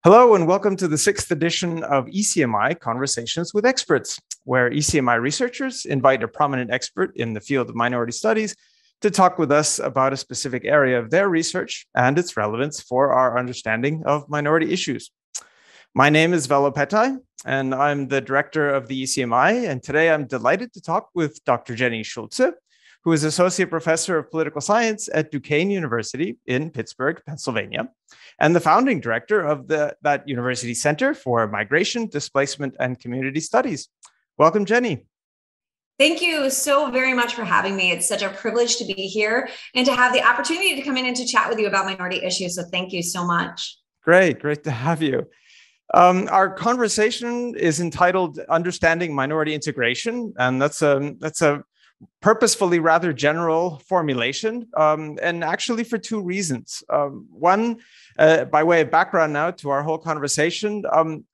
Hello and welcome to the 6th edition of ECMI Conversations with Experts, where ECMI researchers invite a prominent expert in the field of minority studies to talk with us about a specific area of their research and its relevance for our understanding of minority issues. My name is Vello Pettai, and I'm the director of the ECMI, and today I'm delighted to talk with Dr. Jennie Schulze, who is Associate Professor of Political Science at Duquesne University in Pittsburgh, Pennsylvania, and the founding director of that university Center for Migration, Displacement, and Community Studies. Welcome, Jennie. Thank you so very much for having me. It's such a privilege to be here and to have the opportunity to come in and to chat with you about minority issues. So thank you so much. Great to have you. Our conversation is entitled Understanding Minority Integration, and that's a purposefully rather general formulation, and actually for two reasons. One, by way of background now to our whole conversation,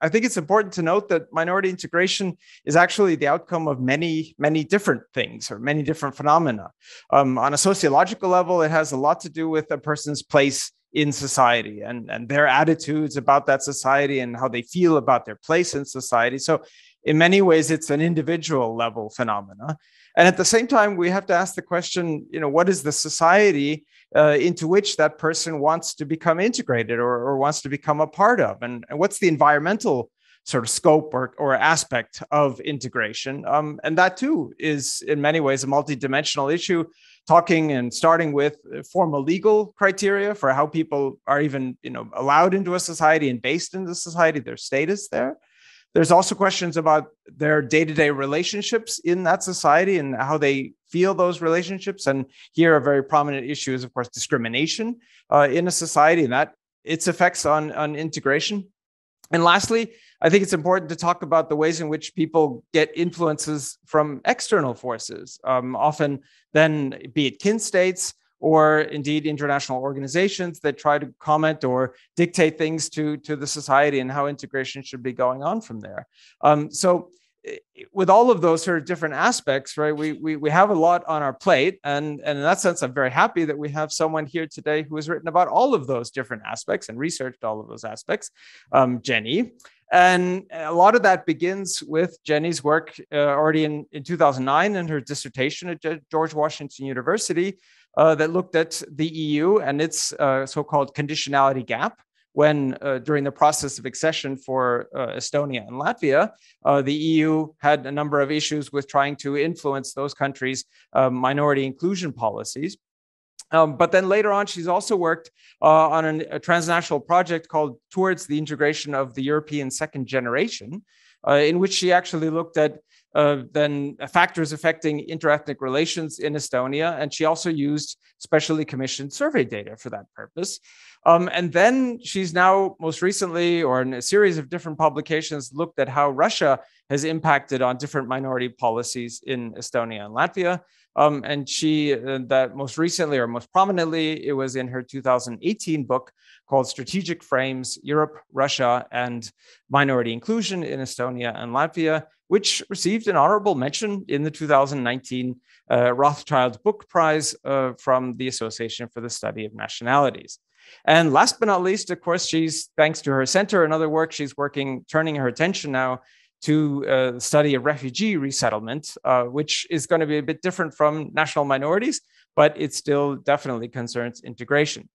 I think it's important to note that minority integration is actually the outcome of many different things or many different phenomena. On a sociological level, it has a lot to do with a person's place in society and their attitudes about that society and how they feel about their place in society. So in many ways, it's an individual level phenomena. And at the same time, we have to ask the question, what is the society into which that person wants to become integrated or wants to become a part of? And what's the environmental sort of scope or aspect of integration? And that too is in many ways a multidimensional issue, talking and starting with formal legal criteria for how people are even allowed into a society and based in the society, their status there. There's also questions about their day-to-day relationships in that society and how they feel those relationships. And here a very prominent issue is, of course, discrimination in a society and that its effects on integration. And lastly, I think it's important to talk about the ways in which people get influences from external forces, often then be it kin states or indeed international organizations that try to comment or dictate things to the society and how integration should be going on from there. So with all of those sort of different aspects, right, we have a lot on our plate. And in that sense, I'm very happy that we have someone here today who has written about all of those different aspects and researched all of those aspects, Jennie. And a lot of that begins with Jennie's work already in 2009 in her dissertation at George Washington University that looked at the EU and its so-called conditionality gap when during the process of accession for Estonia and Latvia, the EU had a number of issues with trying to influence those countries' minority inclusion policies. But then later on, she's also worked on a transnational project called Towards the Integration of the European Second Generation, in which she actually looked at then factors affecting interethnic relations in Estonia. And she also used specially commissioned survey data for that purpose. And then she's now most recently, or in a series of different publications, looked at how Russia has impacted on different minority policies in Estonia and Latvia. And she, that most recently or most prominently, it was in her 2018 book called Strategic Frames, Europe, Russia, and Minority Inclusion in Estonia and Latvia, which received an honorable mention in the 2019 Rothschild Book Prize from the Association for the Study of Nationalities. And last but not least, of course, she's, thanks to her center and other work, she's turning her attention now to the study of refugee resettlement, which is going to be a bit different from national minorities, but it still definitely concerns integration.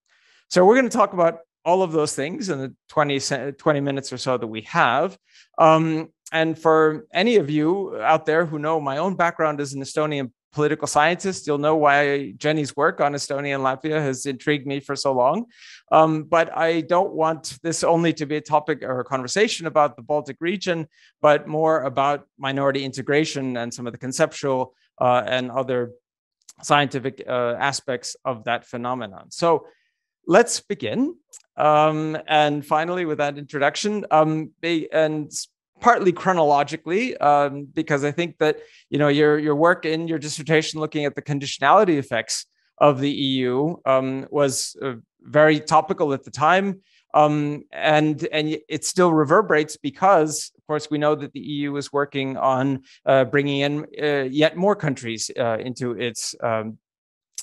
So we're going to talk about all of those things in the 20 minutes or so that we have. And for any of you out there who know my own background as an Estonian political scientist, you'll know why Jennie's work on Estonia and Latvia has intrigued me for so long. But I don't want this only to be a topic or a conversation about the Baltic region, but more about minority integration and some of the conceptual and other scientific aspects of that phenomenon. So let's begin. And finally, with that introduction, and partly chronologically, because I think that your work in your dissertation looking at the conditionality effects of the EU was very topical at the time, and it still reverberates because, of course, we know that the EU is working on bringing in yet more countries into its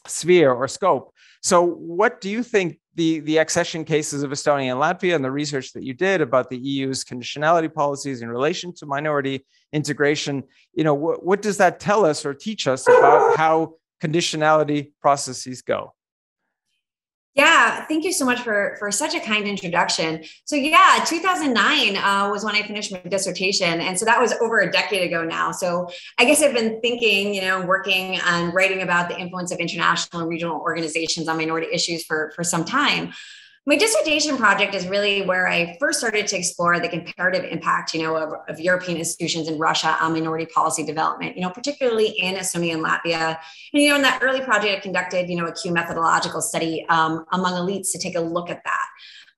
sphere or scope. So what do you think the accession cases of Estonia and Latvia and the research that you did about the EU's conditionality policies in relation to minority integration, what does that tell us or teach us about how conditionality processes go? Yeah, thank you so much for such a kind introduction. So yeah, 2009 was when I finished my dissertation. And so that was over a decade ago now. So I guess I've been thinking, working on writing about the influence of international and regional organizations on minority issues for some time. My dissertation project is really where I first started to explore the comparative impact, of European institutions in Russia on minority policy development, particularly in Estonia and Latvia. And, in that early project, I conducted, a Q methodological study among elites to take a look at that.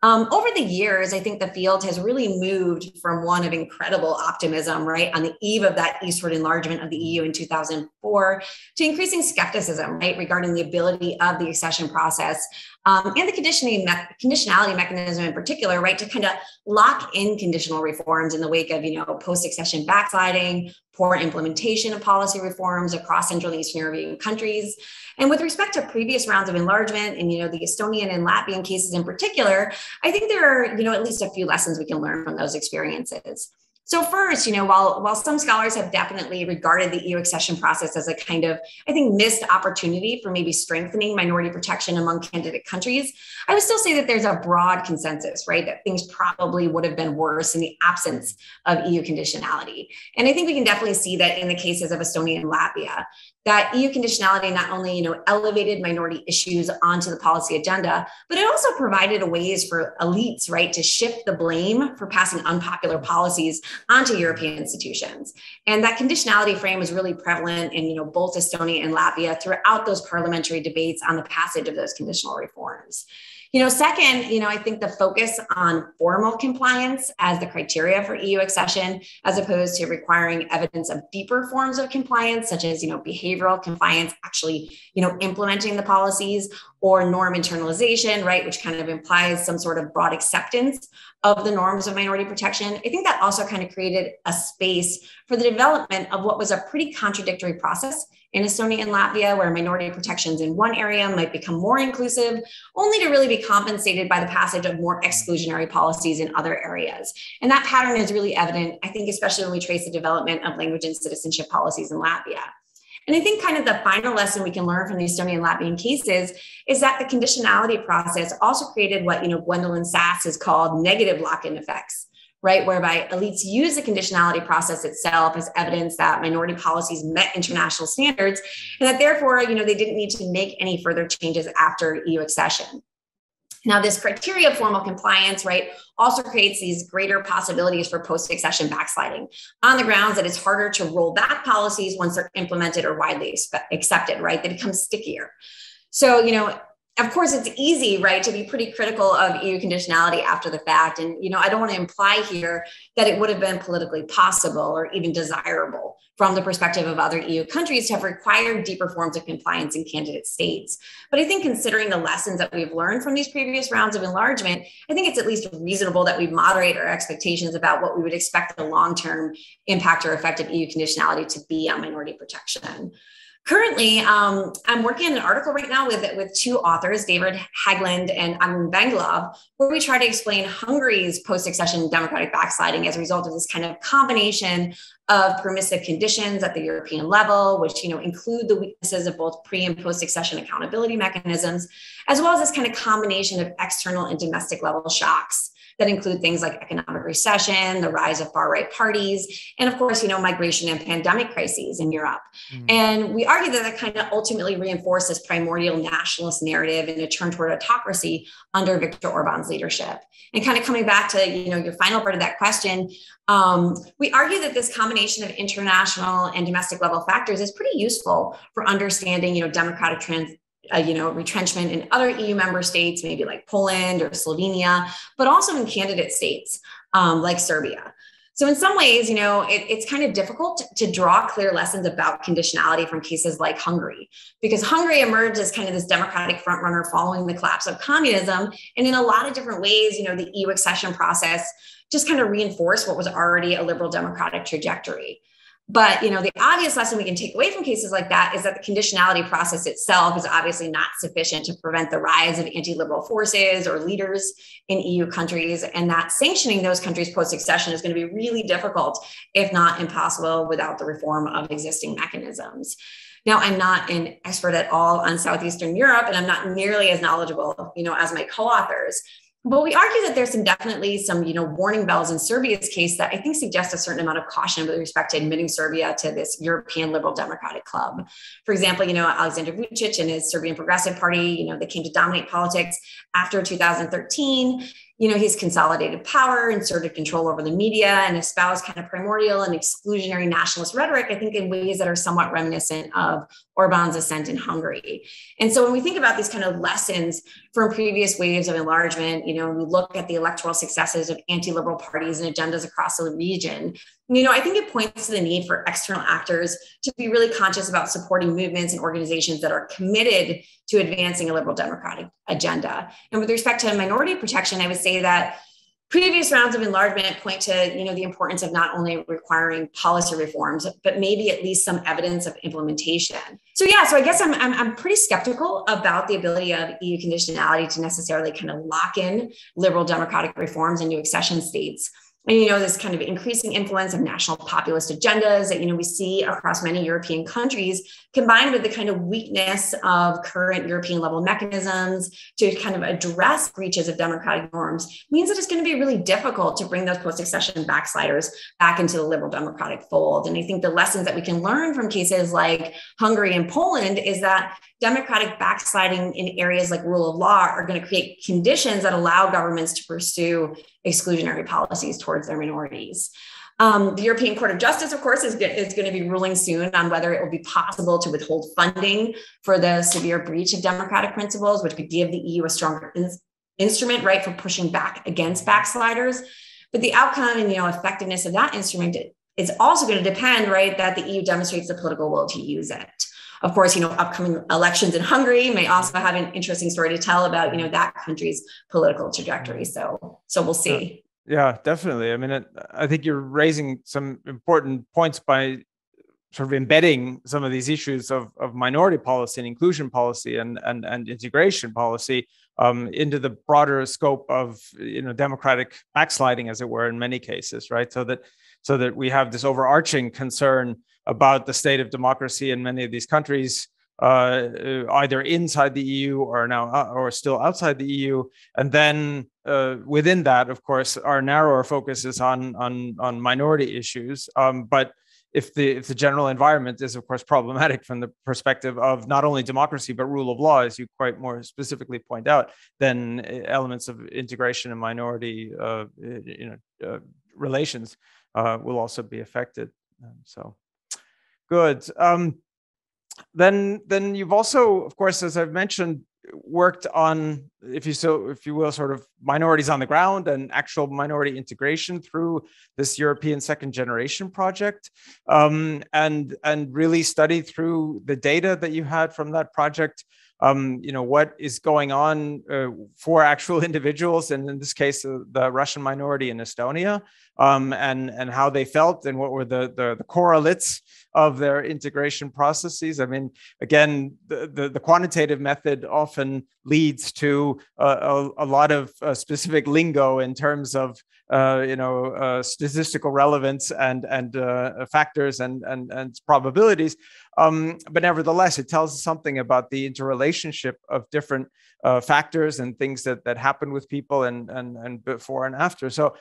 Over the years, I think the field has really moved from one of incredible optimism, right, on the eve of that eastward enlargement of the EU in 2004, to increasing skepticism, right, regarding the ability of the accession process and the conditionality mechanism in particular, right, to kind of lock in conditional reforms in the wake of, post-accession backsliding, poor implementation of policy reforms across Central and Eastern European countries. And with respect to previous rounds of enlargement and, the Estonian and Latvian cases in particular, I think there are, at least a few lessons we can learn from those experiences. So first, while some scholars have definitely regarded the EU accession process as a kind of, I think, missed opportunity for maybe strengthening minority protection among candidate countries, I would still say that there's a broad consensus, right, that things probably would have been worse in the absence of EU conditionality. And I think we can definitely see that in the cases of Estonia and Latvia, that EU conditionality not only, elevated minority issues onto the policy agenda, but it also provided ways for elites, right, to shift the blame for passing unpopular policies onto European institutions. And that conditionality frame was really prevalent in, both Estonia and Latvia throughout those parliamentary debates on the passage of those conditional reforms. Second, I think the focus on formal compliance as the criteria for EU accession, as opposed to requiring evidence of deeper forms of compliance, such as, behavioral compliance, actually, implementing the policies, or norm internalization, right, which kind of implies some sort of broad acceptance of the norms of minority protection. I think that also kind of created a space for the development of what was a pretty contradictory process in Estonia and Latvia, where minority protections in one area might become more inclusive, only to really be compensated by the passage of more exclusionary policies in other areas. And that pattern is really evident, I think, especially when we trace the development of language and citizenship policies in Latvia. And I think kind of the final lesson we can learn from the Estonian and Latvian cases is that the conditionality process also created what, Gwendolyn Sass has called negative lock-in effects, right? Whereby elites use the conditionality process itself as evidence that minority policies met international standards, and that therefore, they didn't need to make any further changes after EU accession. Now, this criteria of formal compliance, right, also creates these greater possibilities for post-accession backsliding on the grounds that it's harder to roll back policies once they're implemented or widely accepted, right? They become stickier. So, of course, it's easy, right, to be pretty critical of EU conditionality after the fact. And, I don't want to imply here that it would have been politically possible or even desirable from the perspective of other EU countries to have required deeper forms of compliance in candidate states. But I think considering the lessons that we've learned from these previous rounds of enlargement, I think it's at least reasonable that we moderate our expectations about what we would expect the long-term impact or effect of EU conditionality to be on minority protection. Currently, I'm working on an article right now with two authors, David Haglund and Angun Bangalov, where we try to explain Hungary's post-accession democratic backsliding as a result of this kind of combination of permissive conditions at the European level, which include the weaknesses of both pre- and post-accession accountability mechanisms, as well as this kind of combination of external and domestic level shocks that include things like economic recession, the rise of far-right parties, and of course, migration and pandemic crises in Europe. And we argue that kind of ultimately reinforced this primordial nationalist narrative and a turn toward autocracy under Viktor Orban's leadership. And kind of coming back to, your final part of that question, we argue that this combination of international and domestic level factors is pretty useful for understanding, democratic retrenchment in other EU member states, maybe like Poland or Slovenia, but also in candidate states like Serbia. So in some ways, it's kind of difficult to draw clear lessons about conditionality from cases like Hungary, because Hungary emerged as kind of this democratic frontrunner following the collapse of communism. And in a lot of different ways, the EU accession process just kind of reinforced what was already a liberal democratic trajectory. But, the obvious lesson we can take away from cases like that is that the conditionality process itself is obviously not sufficient to prevent the rise of anti-liberal forces or leaders in EU countries, and that sanctioning those countries post-accession is going to be really difficult, if not impossible, without the reform of existing mechanisms. Now, I'm not an expert at all on Southeastern Europe, and I'm not nearly as knowledgeable, as my co-authors. But we argue that there's definitely some, warning bells in Serbia's case that I think suggest a certain amount of caution with respect to admitting Serbia to this European liberal democratic club. For example, Alexander Vučić and his Serbian Progressive Party, they came to dominate politics after 2013. He's consolidated power, inserted control over the media, and espoused kind of primordial and exclusionary nationalist rhetoric, I think, in ways that are somewhat reminiscent of Orban's ascent in Hungary. And so when we think about these kind of lessons from previous waves of enlargement, we look at the electoral successes of anti-liberal parties and agendas across the region, I think it points to the need for external actors to be really conscious about supporting movements and organizations that are committed to advancing a liberal democratic agenda. And with respect to minority protection, I would say that previous rounds of enlargement point to, the importance of not only requiring policy reforms, but maybe at least some evidence of implementation. So I guess I'm pretty skeptical about the ability of EU conditionality to necessarily kind of lock in liberal democratic reforms into accession states. And, this kind of increasing influence of national populist agendas that, we see across many European countries, combined with the kind of weakness of current European level mechanisms to kind of address breaches of democratic norms, means that it's going to be really difficult to bring those post-accession backsliders back into the liberal democratic fold. And I think the lessons that we can learn from cases like Hungary and Poland is that democratic backsliding in areas like rule of law are going to create conditions that allow governments to pursue exclusionary policies towards their minorities. The European Court of Justice, of course, is going to be ruling soon on whether it will be possible to withhold funding for the severe breach of democratic principles, which could give the EU a stronger instrument, right, for pushing back against backsliders. But the outcome and, effectiveness of that instrument is also going to depend, right, that the EU demonstrates the political will to use it. Of course, upcoming elections in Hungary may also have an interesting story to tell about, that country's political trajectory. So we'll see. Yeah, definitely. I mean, I think you're raising some important points by sort of embedding some of these issues of minority policy and inclusion policy and integration policy into the broader scope of democratic backsliding, as it were, in many cases, right? So that we have this overarching concern about the state of democracy in many of these countries, either inside the EU or still outside the EU, and then within that, of course, our narrower focus is on minority issues. But if the general environment is, of course, problematic from the perspective of not only democracy but rule of law, as you quite more specifically point out, then elements of integration and minority relations will also be affected. So. Good. Then you've also, of course, as I've mentioned, worked on, if you will, sort of minorities on the ground and actual minority integration through this European second generation project, and really studied through the data that you had from that project. What is going on for actual individuals, and in this case, the Russian minority in Estonia, and how they felt, and what were the correlates of their integration processes. I mean, again, the quantitative method often leads to a lot of specific lingo in terms of statistical relevance and factors and probabilities. But nevertheless, it tells us something about the interrelationship of different factors and things that happen with people and before and after. So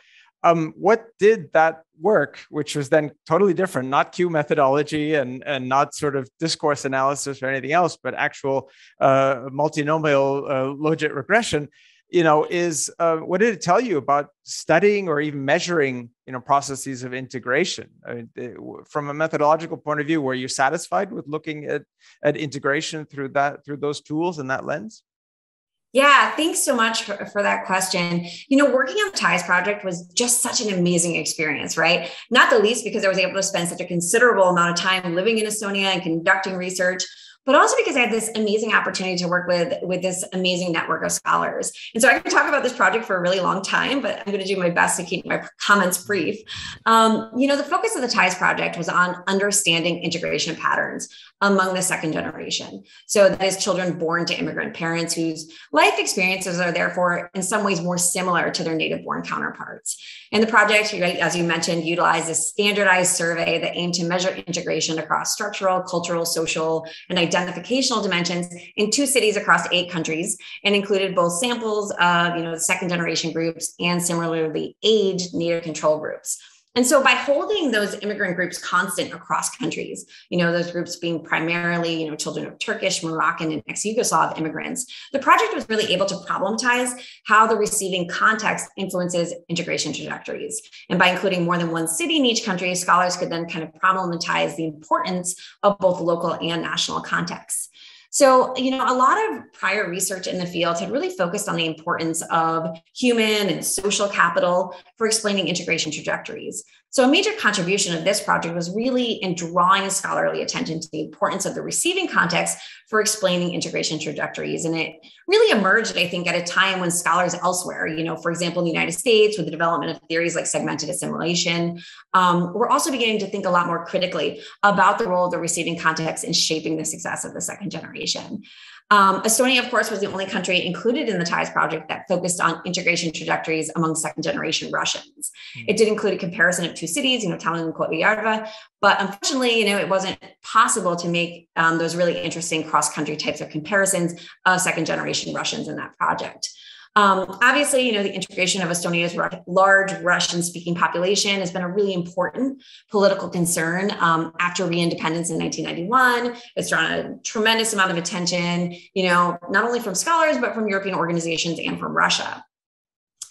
what did that work, which was then totally different, not Q methodology and not sort of discourse analysis or anything else, but actual multinomial logit regression, what did it tell you about studying or even measuring, processes of integration? I mean, from a methodological point of view, were you satisfied with looking at integration through those tools and that lens? Yeah, thanks so much for that question. Working on the TIES project was just such an amazing experience, right? Not the least because I was able to spend such a considerable amount of time living in Estonia and conducting research, but also because I had this amazing opportunity to work with this amazing network of scholars. And so I could talk about this project for a really long time, but I'm going to do my best to keep my comments brief. The focus of the TIES project was on understanding integration patterns among the second generation. So that is children born to immigrant parents whose life experiences are therefore in some ways more similar to their native born counterparts. And the project, right, as you mentioned, utilized a standardized survey that aimed to measure integration across structural, cultural, social, and identificational dimensions in 2 cities across 8 countries, and included both samples of, the second generation groups and similarly aged native control groups. And so by holding those immigrant groups constant across countries, those groups being primarily, children of Turkish, Moroccan, and ex-Yugoslav immigrants, the project was really able to problematize how the receiving context influences integration trajectories. And by including more than one city in each country, scholars could then kind of problematize the importance of both local and national contexts. So, a lot of prior research in the field had really focused on the importance of human and social capital for explaining integration trajectories. So a major contribution of this project was really in drawing scholarly attention to the importance of the receiving context for explaining integration trajectories. And it really emerged, I think, at a time when scholars elsewhere, for example, in the United States, with the development of theories like segmented assimilation, we're also beginning to think a lot more critically about the role of the receiving context in shaping the success of the second generation. Estonia, of course, was the only country included in the TIES project that focused on integration trajectories among second-generation Russians. It did include a comparison of 2 cities, Tallinn and Kohtla-Järve, but unfortunately, it wasn't possible to make those really interesting cross-country types of comparisons of second-generation Russians in that project. Obviously, the integration of Estonia's large Russian-speaking population has been a really important political concern after re-independence in 1991. It's drawn a tremendous amount of attention, not only from scholars, but from European organizations and from Russia.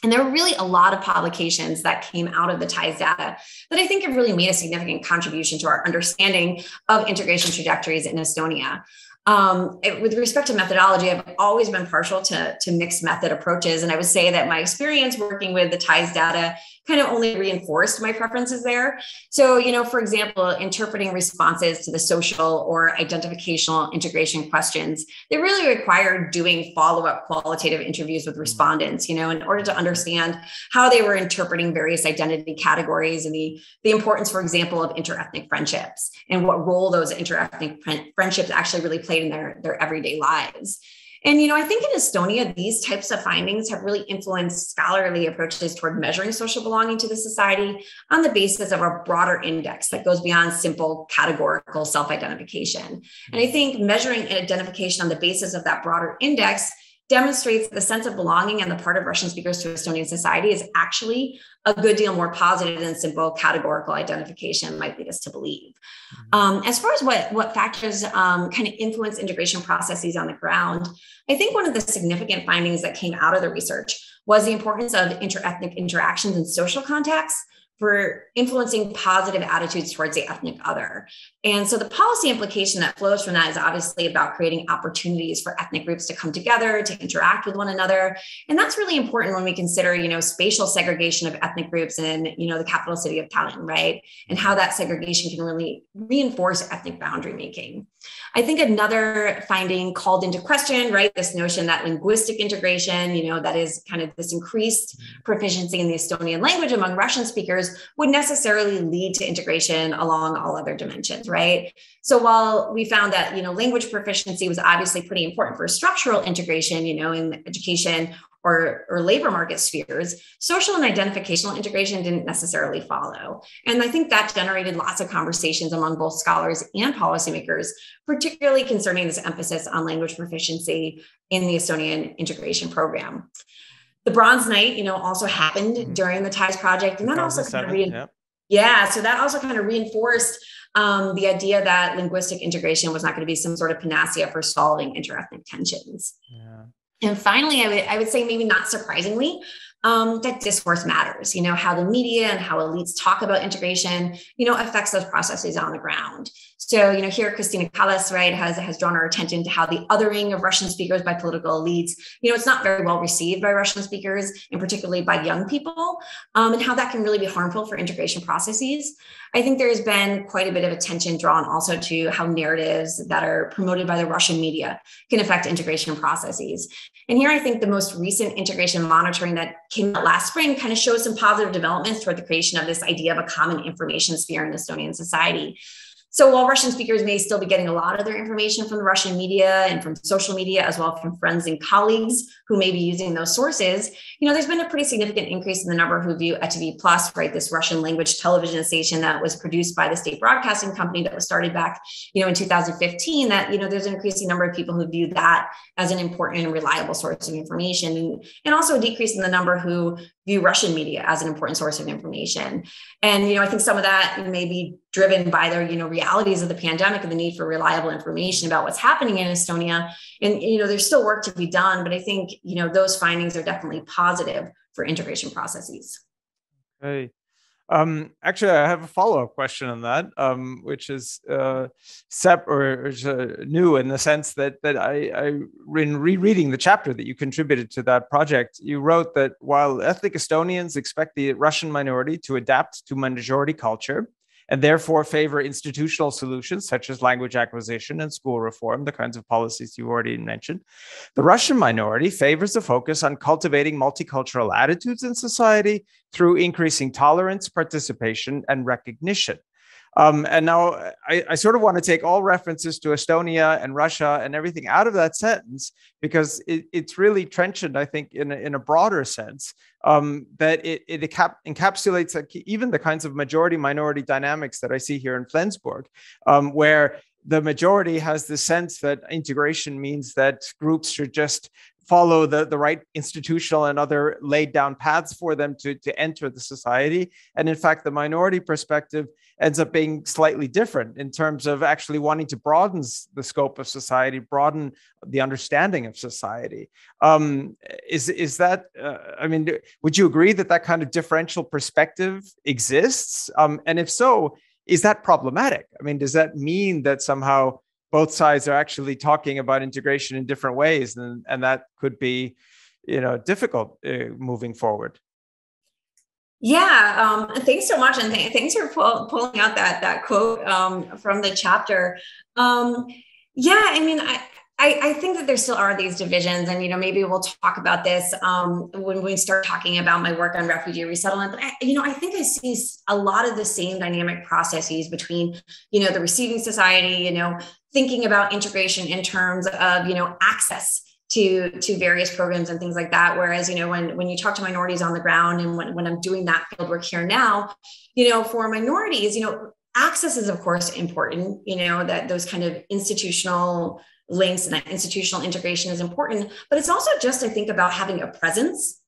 And there were really a lot of publications that came out of the TIES data that I think have really made a significant contribution to our understanding of integration trajectories in Estonia. With respect to methodology, I've always been partial to mixed method approaches. And I would say that my experience working with the TIES data kind of only reinforced my preferences there. So, for example, interpreting responses to the social or identificational integration questions, they really required doing follow-up qualitative interviews with respondents, in order to understand how they were interpreting various identity categories and the importance, for example, of interethnic friendships and what role those interethnic friendships actually really played in their everyday lives. And, I think in Estonia, these types of findings have really influenced scholarly approaches toward measuring social belonging to the society on the basis of a broader index that goes beyond simple categorical self-identification. And I think measuring identification on the basis of that broader index demonstrates that the sense of belonging on the part of Russian speakers to Estonian society is actually a good deal more positive than simple categorical identification might lead us to believe. As far as what factors kind of influence integration processes on the ground, I think one of the significant findings that came out of the research was the importance of interethnic interactions and social contexts for influencing positive attitudes towards the ethnic other. And so the policy implication that flows from that is obviously about creating opportunities for ethnic groups to come together, to interact with one another. And that's really important when we consider, spatial segregation of ethnic groups in, the capital city of Tallinn, right? And how that segregation can really reinforce ethnic boundary making. I think another finding called into question, right, this notion that linguistic integration, that is kind of this increased proficiency in the Estonian language among Russian speakers would necessarily lead to integration along all other dimensions, right? So while we found that, language proficiency was obviously pretty important for structural integration, in education or labor market spheres, social and identificational integration didn't necessarily follow. And I think that generated lots of conversations among both scholars and policymakers, particularly concerning this emphasis on language proficiency in the Estonian integration program. The Bronze Night, also happened during the TIES project. And that also kind of so that also kind of reinforced the idea that linguistic integration was not going to be some sort of panacea for solving interethnic tensions. Yeah. And finally, I would say maybe not surprisingly, that discourse matters, how the media and how elites talk about integration, affects those processes on the ground. So, here Christina Kallas, right, has drawn our attention to how the othering of Russian speakers by political elites, it's not very well received by Russian speakers, and particularly by young people, and how that can really be harmful for integration processes. I think there's been quite a bit of attention drawn also to how narratives that are promoted by the Russian media can affect integration processes. And here I think the most recent integration monitoring that came out last spring kind of shows some positive developments toward the creation of this idea of a common information sphere in Estonian society. So while Russian speakers may still be getting a lot of their information from the Russian media and from social media, as well as from friends and colleagues who may be using those sources, there's been a pretty significant increase in the number who view ETV+, right, this Russian language television station that was produced by the state broadcasting company that was started back, in 2015, that, there's an increasing number of people who view that as an important and reliable source of information, and also a decrease in the number who view Russian media as an important source of information. And, I think some of that may be driven by their, realities of the pandemic and the need for reliable information about what's happening in Estonia. And, there's still work to be done, but I think, those findings are definitely positive for integration processes. Okay. Actually, I have a follow-up question on that, which is new in the sense that in rereading the chapter that you contributed to that project, you wrote that while ethnic Estonians expect the Russian minority to adapt to majority culture, and therefore favor institutional solutions such as language acquisition and school reform, the kinds of policies you already mentioned, the Russian minority favors a focus on cultivating multicultural attitudes in society through increasing tolerance, participation, and recognition. And now I sort of want to take all references to Estonia and Russia and everything out of that sentence, because it's really trenchant, I think, in a broader sense, that it encapsulates even the kinds of majority-minority dynamics that I see here in Flensburg, where the majority has the sense that integration means that groups should just follow the right institutional and other laid down paths for them to enter the society. And in fact, the minority perspective ends up being slightly different in terms of actually wanting to broaden the scope of society, broaden the understanding of society. Is that, would you agree that that kind of differential perspective exists? And if so, is that problematic? Does that mean that somehow both sides are actually talking about integration in different ways, and that could be, difficult moving forward? Yeah, thanks so much, and thanks for pulling out that quote from the chapter. I think that there still are these divisions, and maybe we'll talk about this when we start talking about my work on refugee resettlement. But I think I see a lot of the same dynamic processes between the receiving society, thinking about integration in terms of access to various programs and things like that. Whereas when you talk to minorities on the ground, and when I'm doing that fieldwork here now, for minorities, access is of course important. That those kind of institutional links and that institutional integration is important, but it's also just, I think, about having a presence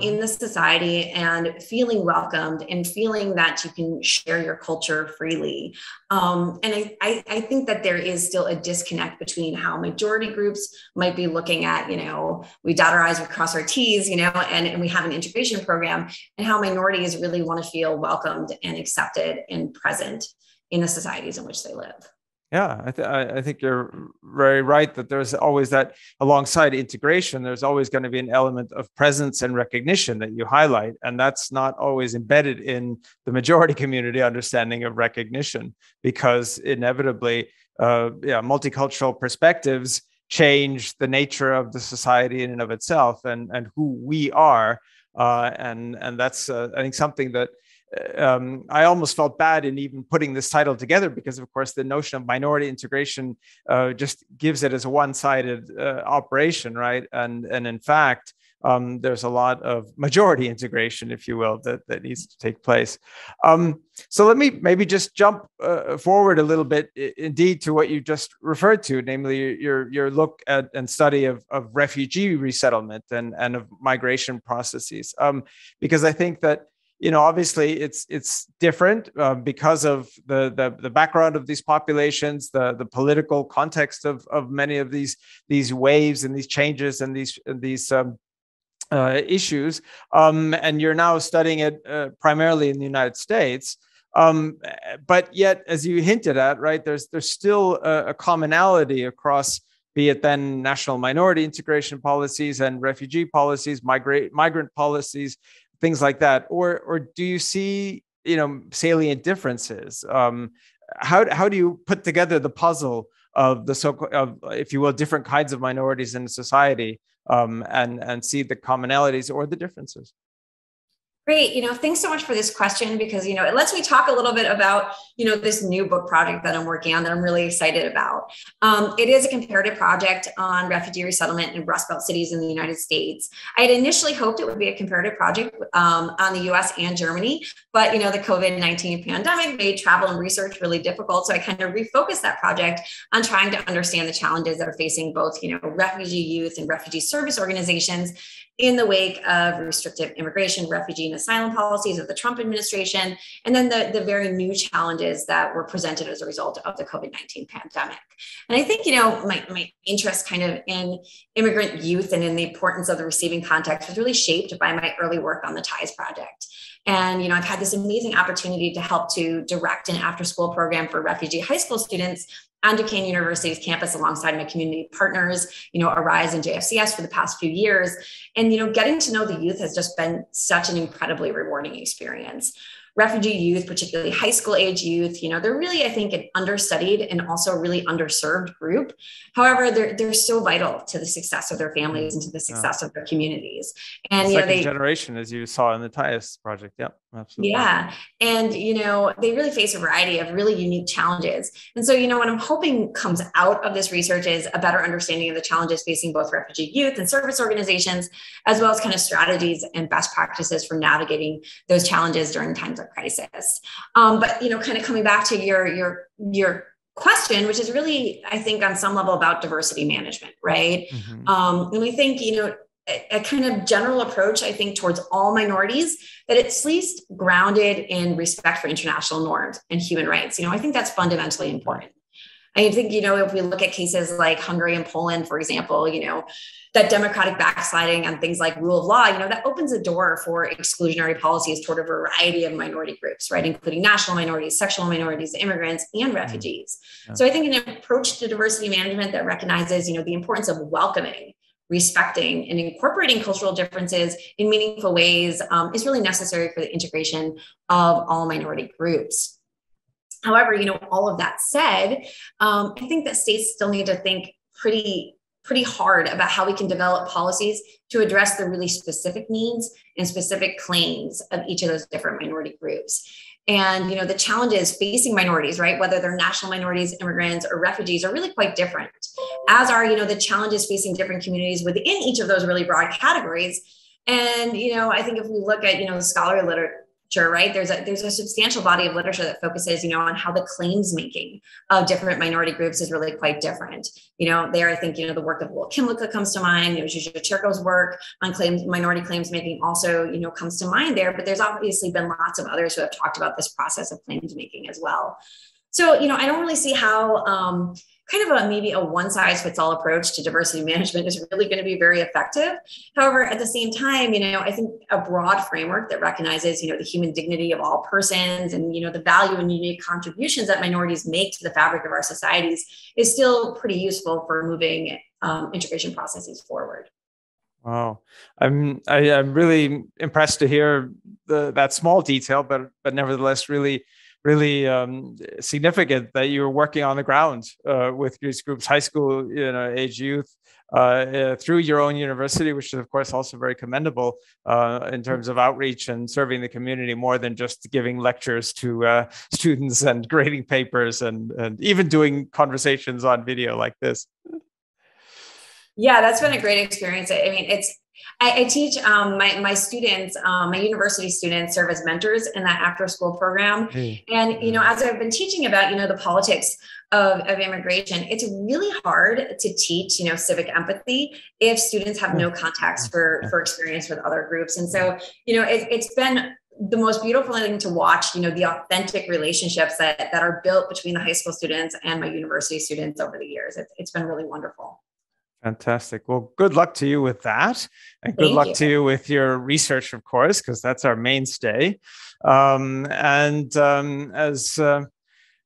in the society and feeling welcomed and feeling that you can share your culture freely. And I think that there is still a disconnect between how majority groups might be looking at, we dot our I's, we cross our T's, and we have an integration program, and how minorities really want to feel welcomed and accepted and present in the societies in which they live. Yeah, I think you're very right that there's always that, alongside integration, there's always going to be an element of presence and recognition that you highlight. And that's not always embedded in the majority community understanding of recognition, because inevitably, multicultural perspectives change the nature of the society in and of itself, and who we are. And that's, I think, something that I almost felt bad in even putting this title together, because of course the notion of minority integration just gives it as a one-sided operation, right? And in fact, there's a lot of majority integration, if you will, that needs to take place. So let me maybe just jump forward a little bit, indeed, to what you just referred to, namely your look at and study of refugee resettlement and of migration processes, because I think that, obviously it's different because of the background of these populations, the political context of many of these waves and these changes and these issues, and you're now studying it primarily in the United States. But yet, as you hinted at, right, there's still a commonality across, be it then national minority integration policies and refugee policies, migrant policies, things like that. Or do you see, salient differences? How do you put together the puzzle of if you will, different kinds of minorities in society, and see the commonalities or the differences? Great. Thanks so much for this question, because, it lets me talk a little bit about, this new book project that I'm working on that I'm really excited about. It is a comparative project on refugee resettlement in Rust Belt cities in the United States. I had initially hoped it would be a comparative project on the US and Germany, but, the COVID-19 pandemic made travel and research really difficult. So I kind of refocused that project on trying to understand the challenges that are facing both, refugee youth and refugee service organizations in the wake of restrictive immigration, refugee, and asylum policies of the Trump administration, and then the very new challenges that were presented as a result of the COVID-19 pandemic. And I think, my interest kind of in immigrant youth and in the importance of the receiving context was really shaped by my early work on the TIES project. And, I've had this amazing opportunity to help to direct an after-school program for refugee high school students on Duquesne University's campus alongside my community partners, Arise and JFCS for the past few years. And, getting to know the youth has just been such an incredibly rewarding experience. Refugee youth, particularly high school age youth, they're really, I think, an understudied and also really underserved group. However, they're so vital to the success of their families and to the success of their communities. And second generation, as you saw in the TIES project. Yeah, absolutely. Yeah. And, they really face a variety of really unique challenges. And so, what I'm hoping comes out of this research is a better understanding of the challenges facing both refugee youth and service organizations, as well as kind of strategies and best practices for navigating those challenges during times of crisis. But, kind of coming back to your question, which is really, I think, on some level about diversity management, right? Mm-hmm. And we think, a kind of general approach, I think, towards all minorities that it's at least grounded in respect for international norms and human rights. I think that's fundamentally important. I think, if we look at cases like Hungary and Poland, for example, that democratic backsliding on things like rule of law, that opens a door for exclusionary policies toward a variety of minority groups, right? Including national minorities, sexual minorities, immigrants, and refugees. Yeah. So I think an approach to diversity management that recognizes, the importance of welcoming, respecting, and incorporating cultural differences in meaningful ways is really necessary for the integration of all minority groups. However, all of that said, I think that states still need to think pretty hard about how we can develop policies to address the really specific needs and specific claims of each of those different minority groups. And, the challenges facing minorities, right, whether they're national minorities, immigrants, or refugees, are really quite different, as are, the challenges facing different communities within each of those really broad categories. And, I think if we look at, the scholarly literature, right, there's a substantial body of literature that focuses, on how the claims making of different minority groups is really quite different. There, I think, the work of Will Kimlicka comes to mind. Juju Cherko's work on minority claims making also, comes to mind there. But there's obviously been lots of others who have talked about this process of claims making as well. So, I don't really see how kind of maybe a one-size-fits-all approach to diversity management is really going to be very effective. However, at the same time, I think a broad framework that recognizes, the human dignity of all persons and, the value and unique contributions that minorities make to the fabric of our societies is still pretty useful for moving integration processes forward. Wow, I'm really impressed to hear that small detail, but nevertheless, really significant that you were working on the ground with these groups, high school, age youth, through your own university, which is of course also very commendable in terms of outreach and serving the community more than just giving lectures to students and grading papers and even doing conversations on video like this. Yeah, that's been a great experience. I mean, I teach my students, my university students serve as mentors in that after school program. And, as I've been teaching about, the politics of immigration, it's really hard to teach, civic empathy if students have no context for experience with other groups. And so, it's been the most beautiful thing to watch, the authentic relationships that are built between the high school students and my university students over the years. It's been really wonderful. Fantastic. Well, good luck to you with that. And good Thank luck you. to you with your research, of course, because that's our mainstay. As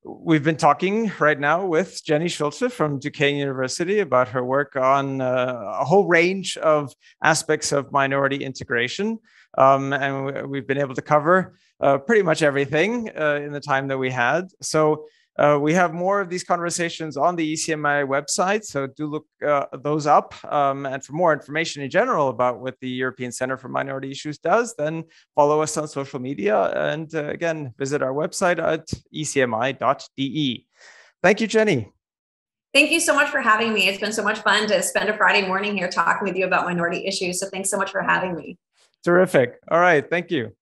we've been talking right now with Jennie Schulze from Duquesne University about her work on a whole range of aspects of minority integration. And we've been able to cover pretty much everything in the time that we had. So we have more of these conversations on the ECMI website, so do look those up. And for more information in general about what the European Center for Minority Issues does, then follow us on social media and again, visit our website at ecmi.de. Thank you, Jennie. Thank you so much for having me. It's been so much fun to spend a Friday morning here talking with you about minority issues. So thanks so much for having me. Terrific. All right. Thank you.